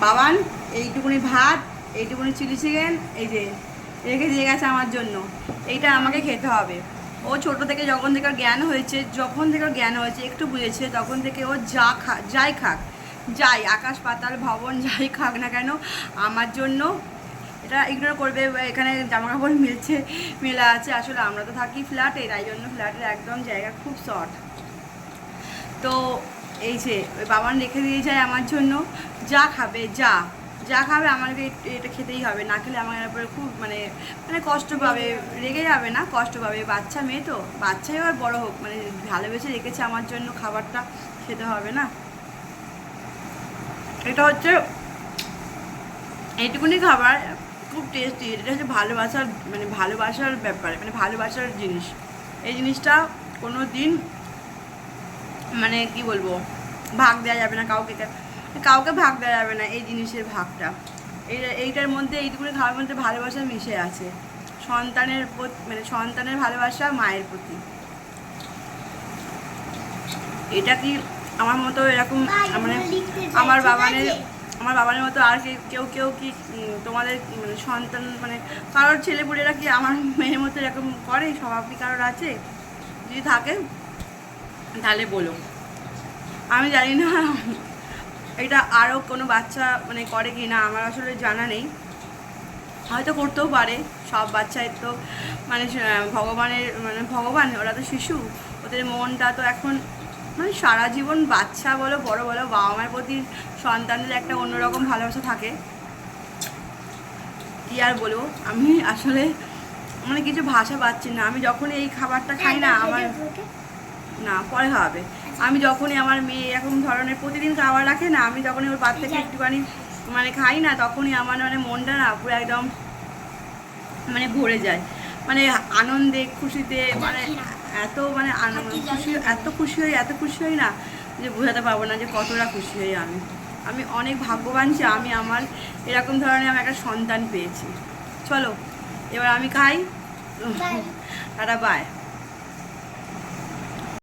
বাবান এইটুকুনি ভাত, এইটুকুনি চিলি চিকেন এই যে রেখে দিয়ে গেছে আমার জন্য। এইটা আমাকে খেতে হবে। ও ছোট থেকে যখন থেকে ওর জ্ঞান হয়েছে একটু বুঝেছে, তখন থেকে ও যাই খাক, যাই আকাশ পাতাল ভবন যাই খাক না কেন আমার জন্য এটা ইগনোর করবে। এখানে জামা কাপড় মেলা আছে। আসলে আমরা তো থাকি ফ্ল্যাটে, তাই জন্য ফ্ল্যাটের একদম জায়গা খুব শর্ট। তো এই যে ওই বাবান রেখে দিয়ে যায় আমার জন্য। যা খাবে যা খাবে আমাকে এটা খেতেই হবে, না খেলে আমার উপরে খুব মানে মানে কষ্ট পাবে, রেগে যাবে না, কষ্ট পাবে। বাচ্চা মেয়ে তো, বাচ্চাই আর বড় হোক, মানে ভালোবেসে রেখেছে আমার জন্য, খাবারটা খেতে হবে না। এটা হচ্ছে এইটুকুনি খাবার খুব টেস্টি। এটা হচ্ছে ভালোবাসার ব্যাপার, মানে ভালোবাসার জিনিস। এই জিনিসটা কোনো দিন মানে কি বলবো, ভাগ দেওয়া যাবে না কাউকে ভাগ দেওয়া যাবে না এই জিনিসের ভাগটা। এইটার মধ্যে এইটুকুনি খাওয়ার মধ্যে ভালোবাসা মিশে আছে, সন্তানের প্রতি, মানে সন্তানের ভালোবাসা মায়ের প্রতি। এটা কি আমার মতো এরকম মানে আমার বাবানের মতো আর কেউ কি তোমাদের মানে সন্তান মানে কারোর ছেলেপুলেরা কি আমার মেয়ের মতো এরকম করে? স্বভাব কি কারোর আছে? যদি থাকে তাহলে বলো। আমি জানি না এটা আরও কোনো বাচ্চা মানে করে কি না, আমার আসলে জানা নেই। হয়তো করতেও পারে। সব বাচ্চাই তো মানে ভগবান, ওরা তো শিশু, ওদের মনটা তো এখন মানে সারা জীবন বাচ্চা বলো বড় বলো, বাবা মায়ের প্রতি সন্তানদের একটা অন্যরকম ভালোবাসা থাকে। কী আর বলবো, আমি আসলে মানে কিছু ভাষা পাচ্ছি না। আমি যখন এই খাবারটা খাই না আমার না পরে খাওয়াবে, আমি যখনই আমার মেয়ে এরকম ধরনের প্রতিদিন খাবার রাখে না, আমি যখনই ওর বাদ থেকে একটুখানি মানে খাই না, তখনই আমার মানে মনটা না পুরো একদম মানে ভরে যায়, মানে আনন্দে খুশিতে, মানে মানে এত খুশি হই না যে বোঝাতে পারবো না যে কতটা খুশি হই আমি। আমি অনেক ভাগ্যবান যে আমি আমার এরকম ধরনের আমি একটা সন্তান পেয়েছি। চলো এবার আমি খাই। Tata bye.